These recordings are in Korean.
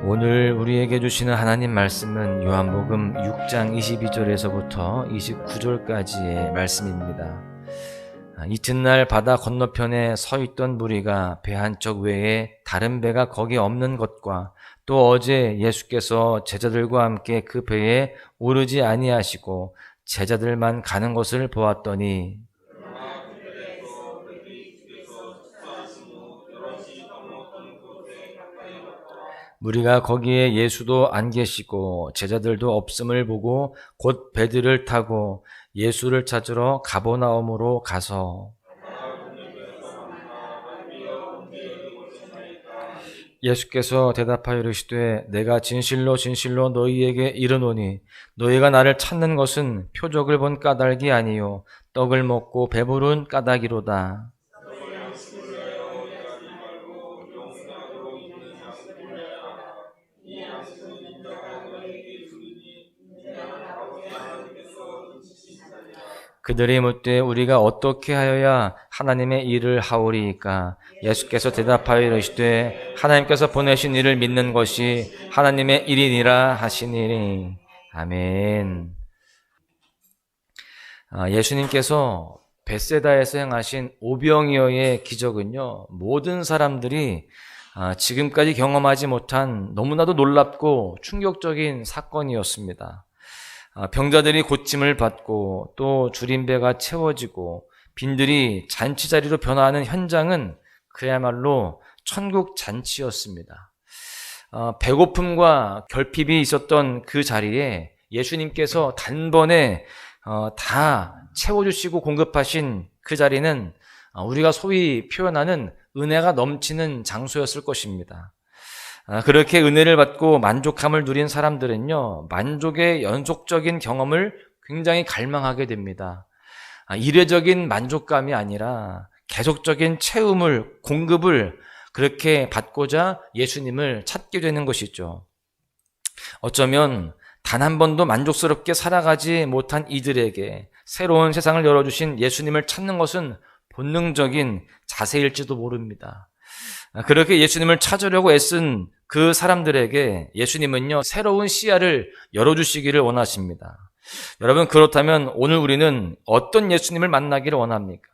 오늘 우리에게 주시는 하나님 말씀은 요한복음 6장 22절에서부터 29절까지의 말씀입니다. 이튿날 바다 건너편에 서 있던 무리가 배 한쪽 외에 다른 배가 거기 없는 것과 또 어제 예수께서 제자들과 함께 그 배에 오르지 아니하시고 제자들만 가는 것을 보았더니 무리가 거기에 예수도 안 계시고 제자들도 없음을 보고 곧 배들을 타고 예수를 찾으러 가버나움으로 가서 예수께서 대답하여 이르시되 내가 진실로 진실로 너희에게 이르노니 너희가 나를 찾는 것은 표적을 본 까닭이 아니요 떡을 먹고 배부른 까닭이로다. 그들이 묻되 우리가 어떻게 하여야 하나님의 일을 하오리이까? 예수께서 대답하여 이르시되 하나님께서 보내신 이를 믿는 것이 하나님의 일이니라 하시니니. 아멘. 예수님께서 벳세다에서 행하신 오병이어의 기적은요, 모든 사람들이 지금까지 경험하지 못한 너무나도 놀랍고 충격적인 사건이었습니다. 병자들이 고침을 받고 또 줄임배가 채워지고 빈들이 잔치자리로 변화하는 현장은 그야말로 천국 잔치였습니다. 배고픔과 결핍이 있었던 그 자리에 예수님께서 단번에 다 채워주시고 공급하신 그 자리는 우리가 소위 표현하는 은혜가 넘치는 장소였을 것입니다. 그렇게 은혜를 받고 만족함을 누린 사람들은요, 만족의 연속적인 경험을 굉장히 갈망하게 됩니다. 이례적인 만족감이 아니라 계속적인 채움을, 공급을 그렇게 받고자 예수님을 찾게 되는 것이죠. 어쩌면 단 한 번도 만족스럽게 살아가지 못한 이들에게 새로운 세상을 열어주신 예수님을 찾는 것은 본능적인 자세일지도 모릅니다. 그렇게 예수님을 찾으려고 애쓴 그 사람들에게 예수님은요, 새로운 시야를 열어주시기를 원하십니다. 여러분, 그렇다면 오늘 우리는 어떤 예수님을 만나기를 원합니까?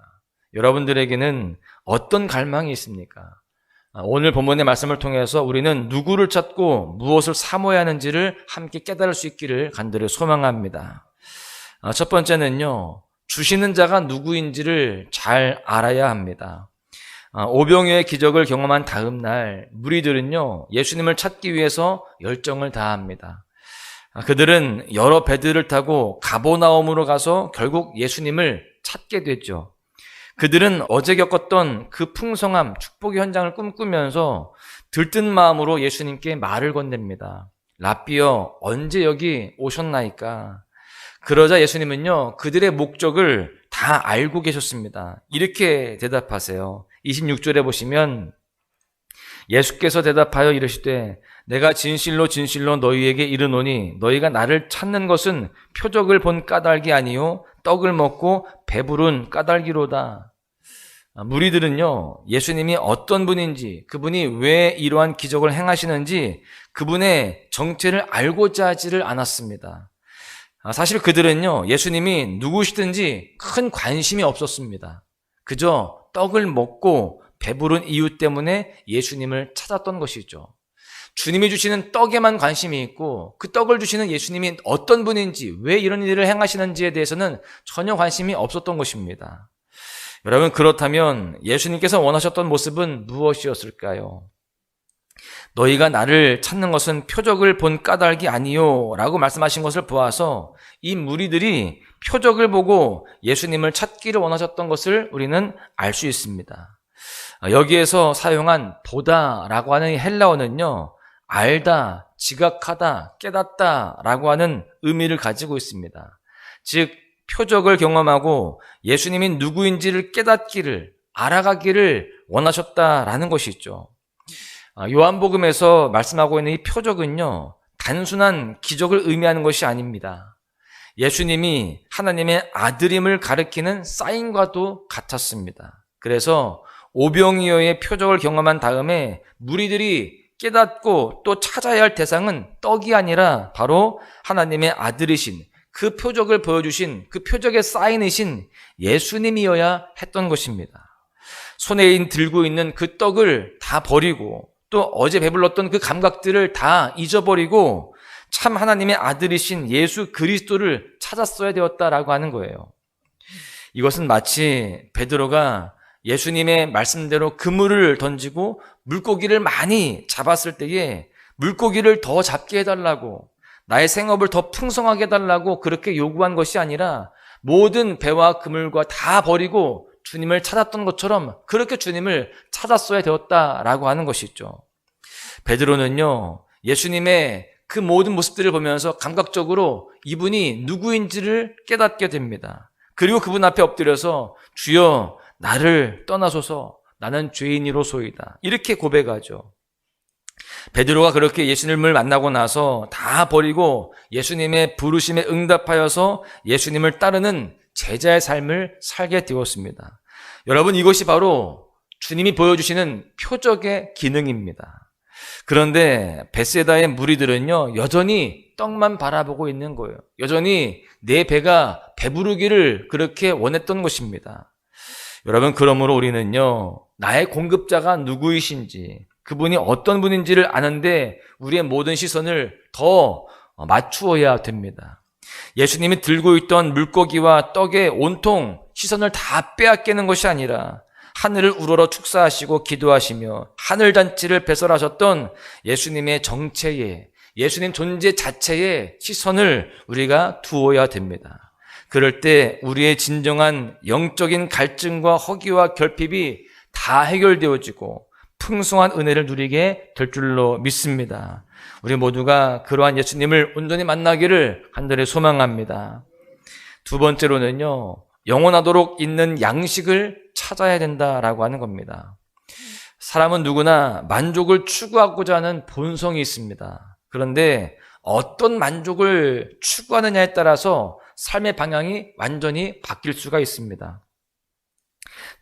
여러분들에게는 어떤 갈망이 있습니까? 오늘 본문의 말씀을 통해서 우리는 누구를 찾고 무엇을 사모해야 하는지를 함께 깨달을 수 있기를 간절히 소망합니다. 첫 번째는요, 주시는 자가 누구인지를 잘 알아야 합니다. 오병이어의 기적을 경험한 다음 날 무리들은요, 예수님을 찾기 위해서 열정을 다합니다. 그들은 여러 배들을 타고 가버나움으로 가서 결국 예수님을 찾게 됐죠. 그들은 어제 겪었던 그 풍성함, 축복의 현장을 꿈꾸면서 들뜬 마음으로 예수님께 말을 건넵니다. 랍비여, 언제 여기 오셨나이까? 그러자 예수님은요, 그들의 목적을 다 알고 계셨습니다. 이렇게 대답하세요. 26절에 보시면 예수께서 대답하여 이르시되 내가 진실로 진실로 너희에게 이르노니 너희가 나를 찾는 것은 표적을 본 까닭이 아니요 떡을 먹고 배부른 까닭이로다. 무리들은요, 예수님이 어떤 분인지, 그분이 왜 이러한 기적을 행하시는지 그분의 정체를 알고자 하지를 않았습니다. 사실 그들은요, 예수님이 누구시든지 큰 관심이 없었습니다. 그저 떡을 먹고 배부른 이유 때문에 예수님을 찾았던 것이죠. 주님이 주시는 떡에만 관심이 있고 그 떡을 주시는 예수님이 어떤 분인지, 왜 이런 일을 행하시는지에 대해서는 전혀 관심이 없었던 것입니다. 여러분, 그렇다면 예수님께서 원하셨던 모습은 무엇이었을까요? 너희가 나를 찾는 것은 표적을 본 까닭이 아니요 라고 말씀하신 것을 보아서 이 무리들이 표적을 보고 예수님을 찾기를 원하셨던 것을 우리는 알 수 있습니다. 여기에서 사용한 보다라고 하는 헬라어는요, 알다, 지각하다, 깨닫다 라고 하는 의미를 가지고 있습니다. 즉 표적을 경험하고 예수님이 누구인지를 깨닫기를, 알아가기를 원하셨다라는 것이죠. 요한복음에서 말씀하고 있는 이 표적은요, 단순한 기적을 의미하는 것이 아닙니다. 예수님이 하나님의 아들임을 가리키는 사인과도 같았습니다. 그래서 오병이어의 표적을 경험한 다음에 무리들이 깨닫고 또 찾아야 할 대상은 떡이 아니라 바로 하나님의 아들이신, 그 표적을 보여주신, 그 표적의 사인이신 예수님이어야 했던 것입니다. 손에 들고 있는 그 떡을 다 버리고 또 어제 배불렀던 그 감각들을 다 잊어버리고 참 하나님의 아들이신 예수 그리스도를 찾았어야 되었다라고 하는 거예요. 이것은 마치 베드로가 예수님의 말씀대로 그물을 던지고 물고기를 많이 잡았을 때에 물고기를 더 잡게 해달라고, 나의 생업을 더 풍성하게 해달라고 그렇게 요구한 것이 아니라 모든 배와 그물과 다 버리고 주님을 찾았던 것처럼 그렇게 주님을 찾았어야 되었다라고 하는 것이죠. 베드로는요, 예수님의 그 모든 모습들을 보면서 감각적으로 이분이 누구인지를 깨닫게 됩니다. 그리고 그분 앞에 엎드려서 주여 나를 떠나소서, 나는 죄인이로소이다, 이렇게 고백하죠. 베드로가 그렇게 예수님을 만나고 나서 다 버리고 예수님의 부르심에 응답하여서 예수님을 따르는 제자의 삶을 살게 되었습니다. 여러분, 이것이 바로 주님이 보여주시는 표적의 기능입니다. 그런데 벳세다의 무리들은요, 여전히 떡만 바라보고 있는 거예요. 여전히 내 배가 배부르기를 그렇게 원했던 것입니다. 여러분, 그러므로 우리는요, 나의 공급자가 누구이신지, 그분이 어떤 분인지를 아는데 우리의 모든 시선을 더 맞추어야 됩니다. 예수님이 들고 있던 물고기와 떡에 온통 시선을 다 빼앗기는 것이 아니라 하늘을 우러러 축사하시고 기도하시며 하늘잔치를 배설하셨던 예수님의 정체에, 예수님 존재 자체에 시선을 우리가 두어야 됩니다. 그럴 때 우리의 진정한 영적인 갈증과 허기와 결핍이 다 해결되어지고 풍성한 은혜를 누리게 될 줄로 믿습니다. 우리 모두가 그러한 예수님을 온전히 만나기를 간절히 소망합니다. 두 번째로는요, 영원하도록 있는 양식을 찾아야 된다라고 하는 겁니다. 사람은 누구나 만족을 추구하고자 하는 본성이 있습니다. 그런데 어떤 만족을 추구하느냐에 따라서 삶의 방향이 완전히 바뀔 수가 있습니다.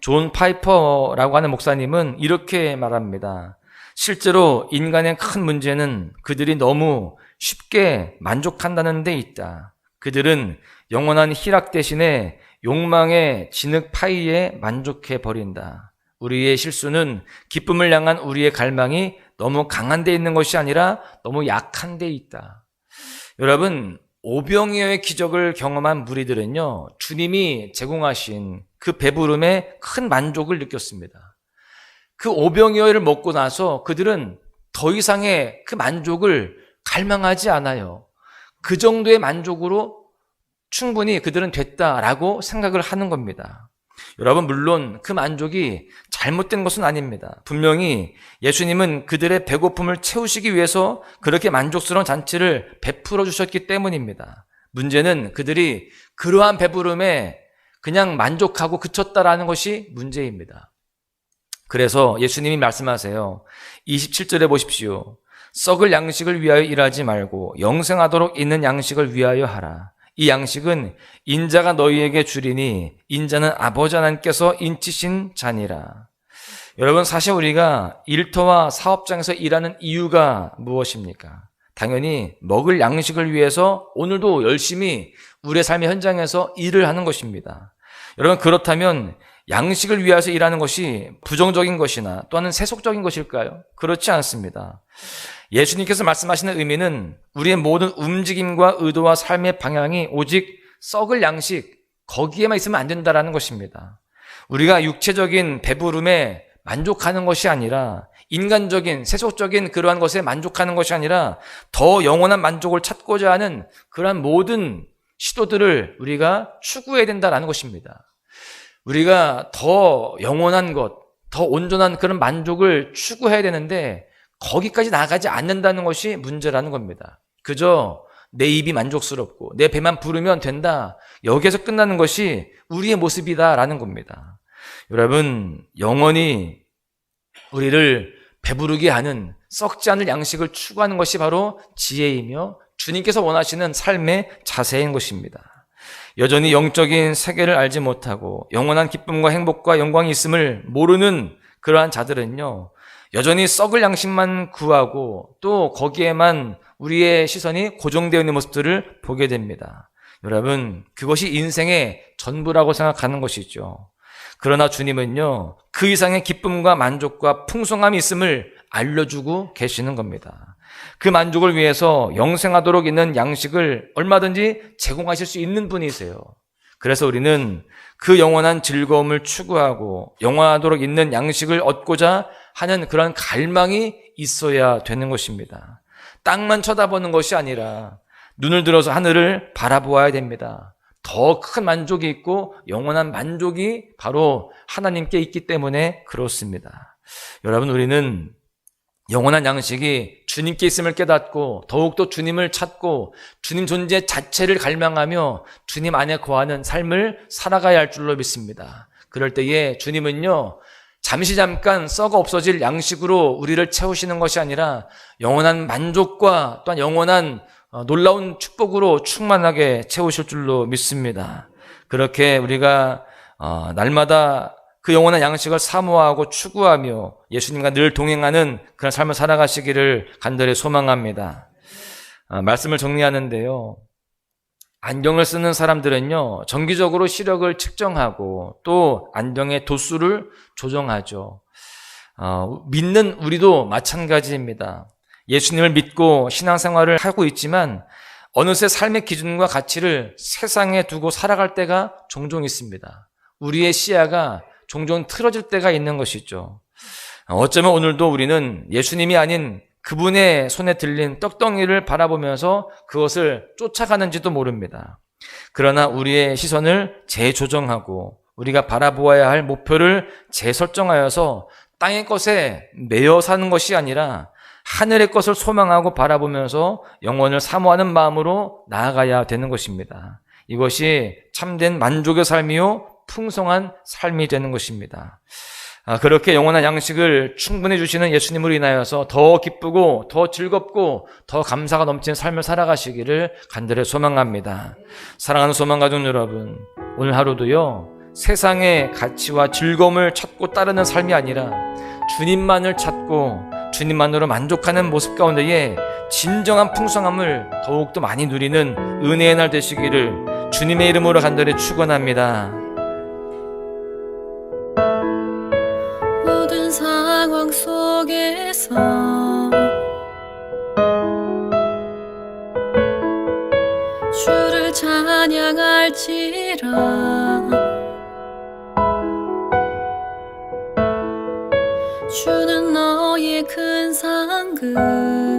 존 파이퍼라고 하는 목사님은 이렇게 말합니다. 실제로 인간의 큰 문제는 그들이 너무 쉽게 만족한다는 데 있다. 그들은 영원한 희락 대신에 욕망의 진흙 파이에 만족해 버린다. 우리의 실수는 기쁨을 향한 우리의 갈망이 너무 강한 데 있는 것이 아니라 너무 약한 데 있다. 여러분, 오병이어의 기적을 경험한 무리들은요, 주님이 제공하신 그 배부름에 큰 만족을 느꼈습니다. 그 오병이어를 먹고 나서 그들은 더 이상의 그 만족을 갈망하지 않아요. 그 정도의 만족으로 충분히 그들은 됐다라고 생각을 하는 겁니다. 여러분, 물론 그 만족이 잘못된 것은 아닙니다. 분명히 예수님은 그들의 배고픔을 채우시기 위해서 그렇게 만족스러운 잔치를 베풀어 주셨기 때문입니다. 문제는 그들이 그러한 배부름에 그냥 만족하고 그쳤다라는 것이 문제입니다. 그래서 예수님이 말씀하세요. 27절에 보십시오. 썩을 양식을 위하여 일하지 말고 영생하도록 있는 양식을 위하여 하라. 이 양식은 인자가 너희에게 주리니 인자는 아버지 하나님께서 인치신 자니라. 여러분, 사실 우리가 일터와 사업장에서 일하는 이유가 무엇입니까? 당연히 먹을 양식을 위해서 오늘도 열심히 우리의 삶의 현장에서 일을 하는 것입니다. 여러분, 그렇다면 양식을 위해서 일하는 것이 부정적인 것이나 또는 세속적인 것일까요? 그렇지 않습니다. 예수님께서 말씀하시는 의미는 우리의 모든 움직임과 의도와 삶의 방향이 오직 썩을 양식, 거기에만 있으면 안 된다라는 것입니다. 우리가 육체적인 배부름에 만족하는 것이 아니라 인간적인, 세속적인 그러한 것에 만족하는 것이 아니라 더 영원한 만족을 찾고자 하는 그러한 모든 시도들을 우리가 추구해야 된다라는 것입니다. 우리가 더 영원한 것, 더 온전한 그런 만족을 추구해야 되는데 거기까지 나가지 않는다는 것이 문제라는 겁니다. 그저 내 입이 만족스럽고 내 배만 부르면 된다, 여기에서 끝나는 것이 우리의 모습이다라는 겁니다. 여러분, 영원히 우리를 배부르게 하는 썩지 않을 양식을 추구하는 것이 바로 지혜이며 주님께서 원하시는 삶의 자세인 것입니다. 여전히 영적인 세계를 알지 못하고 영원한 기쁨과 행복과 영광이 있음을 모르는 그러한 자들은요, 여전히 썩을 양식만 구하고 또 거기에만 우리의 시선이 고정되어 있는 모습들을 보게 됩니다. 여러분, 그것이 인생의 전부라고 생각하는 것이죠. 그러나 주님은요, 그 이상의 기쁨과 만족과 풍성함이 있음을 알려주고 계시는 겁니다. 그 만족을 위해서 영생하도록 있는 양식을 얼마든지 제공하실 수 있는 분이세요. 그래서 우리는 그 영원한 즐거움을 추구하고 영원하도록 있는 양식을 얻고자 하는 그런 갈망이 있어야 되는 것입니다. 땅만 쳐다보는 것이 아니라 눈을 들어서 하늘을 바라보아야 됩니다. 더 큰 만족이 있고 영원한 만족이 바로 하나님께 있기 때문에 그렇습니다. 여러분, 우리는 영원한 양식이 주님께 있음을 깨닫고 더욱더 주님을 찾고 주님 존재 자체를 갈망하며 주님 안에 거하는 삶을 살아가야 할 줄로 믿습니다. 그럴 때에 주님은요, 잠깐 썩어 없어질 양식으로 우리를 채우시는 것이 아니라 영원한 만족과 또한 영원한 놀라운 축복으로 충만하게 채우실 줄로 믿습니다. 그렇게 우리가 날마다 그 영원한 양식을 사모하고 추구하며 예수님과 늘 동행하는 그런 삶을 살아가시기를 간절히 소망합니다. 말씀을 정리하는데요, 안경을 쓰는 사람들은요, 정기적으로 시력을 측정하고 또 안경의 도수를 조정하죠. 믿는 우리도 마찬가지입니다. 예수님을 믿고 신앙생활을 하고 있지만 어느새 삶의 기준과 가치를 세상에 두고 살아갈 때가 종종 있습니다. 우리의 시야가 종종 틀어질 때가 있는 것이죠. 어쩌면 오늘도 우리는 예수님이 아닌 그분의 손에 들린 떡덩이를 바라보면서 그것을 쫓아가는지도 모릅니다. 그러나 우리의 시선을 재조정하고 우리가 바라보아야 할 목표를 재설정하여서 땅의 것에 매여 사는 것이 아니라 하늘의 것을 소망하고 바라보면서 영원을 사모하는 마음으로 나아가야 되는 것입니다. 이것이 참된 만족의 삶이요 풍성한 삶이 되는 것입니다. 그렇게 영원한 양식을 충분히 주시는 예수님으로 인하여서 더 기쁘고 더 즐겁고 더 감사가 넘치는 삶을 살아가시기를 간절히 소망합니다. 사랑하는 소망가족 여러분, 오늘 하루도요, 세상의 가치와 즐거움을 찾고 따르는 삶이 아니라 주님만을 찾고 주님만으로 만족하는 모습 가운데에 진정한 풍성함을 더욱더 많이 누리는 은혜의 날 되시기를 주님의 이름으로 간절히 축원합니다. 모든 상황 속에서 주를 찬양할지라. 주는 너의 큰 상급